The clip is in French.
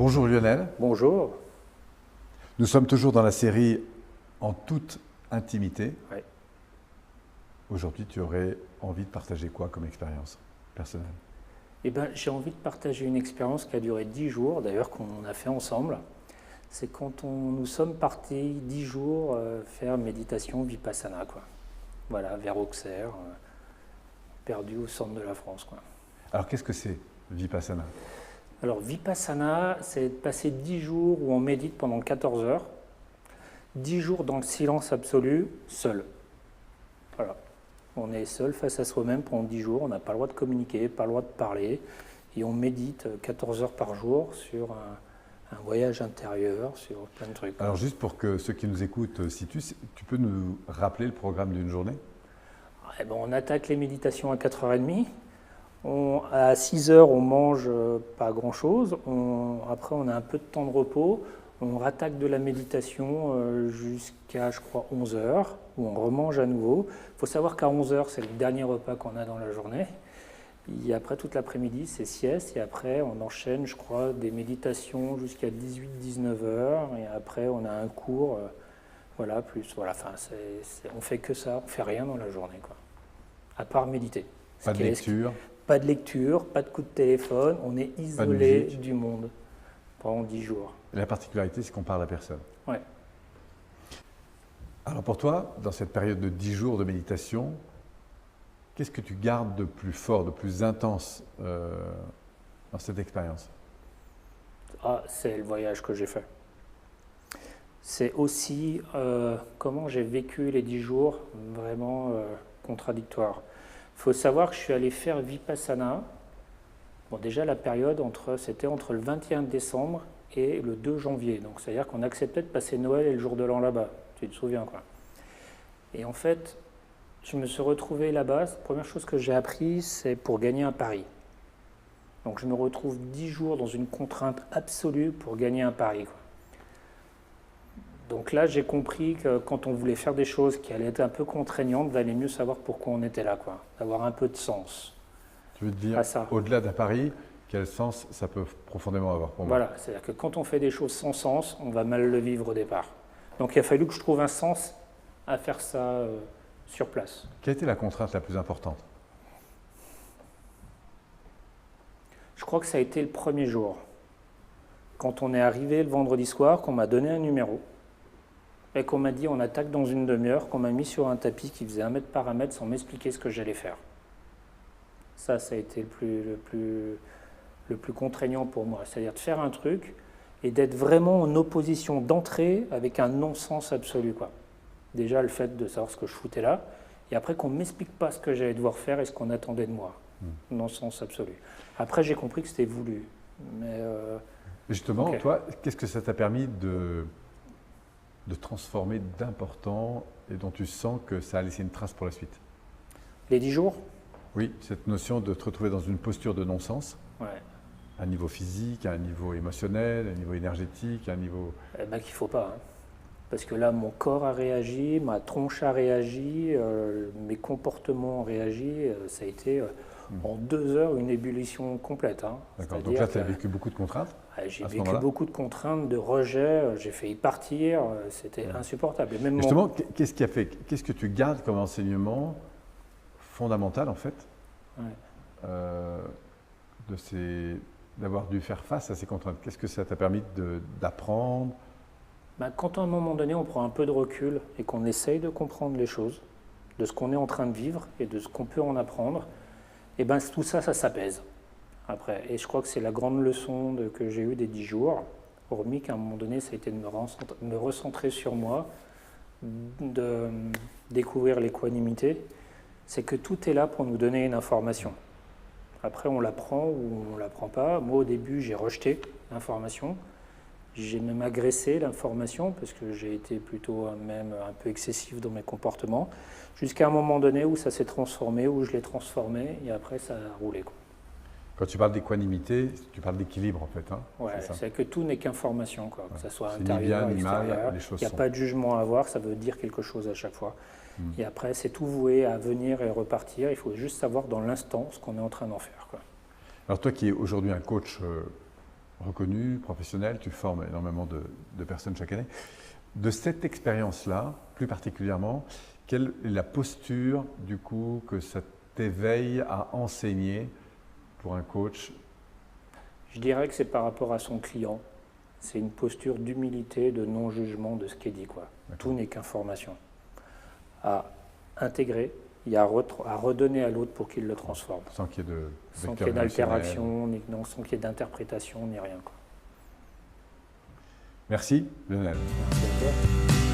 Bonjour Lionel, Bonjour. nous sommes toujours dans la série En toute intimité. Ouais. Aujourd'hui, tu aurais envie de partager quoi comme expérience personnelle? Eh ben, j'ai envie de partager une expérience qui a duré 10 jours, d'ailleurs qu'on a fait ensemble. C'est quand nous sommes partis 10 jours faire méditation Vipassana, quoi. Voilà, vers Auxerre, perdu au centre de la France, quoi. Alors qu'est-ce que c'est Vipassana? Alors Vipassana, c'est de passer 10 jours où on médite pendant 14 heures, 10 jours dans le silence absolu, seul. Voilà. On est seul face à soi-même pendant 10 jours, on n'a pas le droit de communiquer, pas le droit de parler, et on médite 14 heures par jour sur un voyage intérieur, sur plein de trucs. Alors juste pour que ceux qui nous écoutent situent, tu peux nous rappeler le programme d'une journée? Eh ben, on attaque les méditations à 4h30, à 6h on mange pas grand-chose, après on a un peu de temps de repos, on rattaque de la méditation jusqu'à, je crois, 11h, où on remange à nouveau. Il faut savoir qu'à 11h, c'est le dernier repas qu'on a dans la journée. Et après, toute l'après-midi, c'est sieste. Et après, on enchaîne, je crois, des méditations jusqu'à 18-19h. Et après, on a un cours, voilà, plus. Voilà, enfin, on fait que ça, on fait rien dans la journée, quoi. À part méditer. Pas de lecture? Pas de lecture, pas de coup de téléphone. On est isolé du monde pendant 10 jours. Et la particularité, c'est qu'on parle à personne. Ouais. Alors pour toi, dans cette période de 10 jours de méditation, qu'est-ce que tu gardes de plus fort, de plus intense dans cette expérience? Ah, c'est le voyage que j'ai fait. C'est aussi comment j'ai vécu les 10 jours, vraiment contradictoire. Il faut savoir que je suis allé faire Vipassana. Bon, déjà, la période, c'était entre le 21 décembre et le 2 janvier. Donc, c'est-à-dire qu'on acceptait de passer Noël et le jour de l'an là-bas. Tu te souviens, quoi. Et en fait, je me suis retrouvé là-bas. La première chose que j'ai appris, c'est pour gagner un pari. Donc, je me retrouve 10 jours dans une contrainte absolue pour gagner un pari, quoi. Donc là, j'ai compris que quand on voulait faire des choses qui allaient être un peu contraignantes, il valait mieux savoir pourquoi on était là, quoi. D'avoir un peu de sens. Tu veux te dire, au-delà d'un pari, quel sens ça peut profondément avoir pour moi? Voilà, c'est-à-dire que quand on fait des choses sans sens, on va mal le vivre au départ. Donc il a fallu que je trouve un sens à faire ça sur place. Quelle était la contrainte la plus importante? Je crois que ça a été le premier jour. Quand on est arrivé le vendredi soir, qu'on m'a donné un numéro, et qu'on m'a dit on attaque dans une demi-heure, qu'on m'a mis sur un tapis qui faisait 1 mètre par 1 mètre sans m'expliquer ce que j'allais faire. Ça a été le plus contraignant pour moi. C'est-à-dire de faire un truc et d'être vraiment en opposition d'entrée avec un non-sens absolu, quoi. Déjà le fait de savoir ce que je foutais là, et après qu'on ne m'explique pas ce que j'allais devoir faire et ce qu'on attendait de moi. Non-sens absolu. Après j'ai compris que c'était voulu. Mais justement, okay. Toi, qu'est-ce que ça t'a permis de transformer d'important et dont tu sens que ça a laissé une trace pour la suite? Les 10 jours? Oui, cette notion de te retrouver dans une posture de non-sens, ouais. À un niveau physique, à un niveau émotionnel, à un niveau énergétique, à un niveau… Eh ben, qu'il ne faut pas. Hein. Parce que là, mon corps a réagi, ma tronche a réagi, mes comportements ont réagi. Ça a été en 2 heures une ébullition complète. Hein. D'accord, donc là, tu as vécu beaucoup de contraintes? J'ai vécu beaucoup de contraintes, de rejet, j'ai failli partir, c'était insupportable. Et même justement, qu'est-ce qui a fait, qu'est-ce que tu gardes comme enseignement fondamental en fait d'avoir dû faire face à ces contraintes? Qu'est-ce que ça t'a permis d'apprendre? Quand à un moment donné on prend un peu de recul et qu'on essaye de comprendre les choses, de ce qu'on est en train de vivre et de ce qu'on peut en apprendre, et ben tout ça, ça s'apaise après. Et je crois que c'est la grande leçon que j'ai eue des 10 jours, hormis qu'à un moment donné ça a été de me recentrer sur moi, de découvrir l'équanimité, c'est que tout est là pour nous donner une information. Après on l'apprend ou on ne l'apprend pas. Moi au début j'ai rejeté l'information. J'ai même agressé l'information parce que j'ai été plutôt même un peu excessif dans mes comportements, jusqu'à un moment donné où ça s'est transformé, où je l'ai transformé et après ça a roulé, quoi. Quand tu parles d'équanimité, tu parles d'équilibre en fait. Hein, ouais, c'est que tout n'est qu'information, quoi. Que ça soit ni intérieur, bien, ni mal, extérieur. les choses Il n'y a pas de jugement à avoir, ça veut dire quelque chose à chaque fois. Et après c'est tout voué à venir et repartir, il faut juste savoir dans l'instant ce qu'on est en train d'en faire, quoi. Alors toi qui es aujourd'hui un coach reconnu, professionnel, tu formes énormément de personnes chaque année. De cette expérience-là, plus particulièrement, quelle est la posture du coup que ça t'éveille à enseigner pour un coach? Je dirais que c'est par rapport à son client. C'est une posture d'humilité, de non-jugement de ce qui est dit, quoi. Tout n'est qu'information. À intégrer et à redonner à l'autre pour qu'il le transforme. Sans qu'il y ait sans qu'il y ait d'altération, sans qu'il y ait d'interprétation, ni rien, quoi. Merci, Lionel. Merci à toi.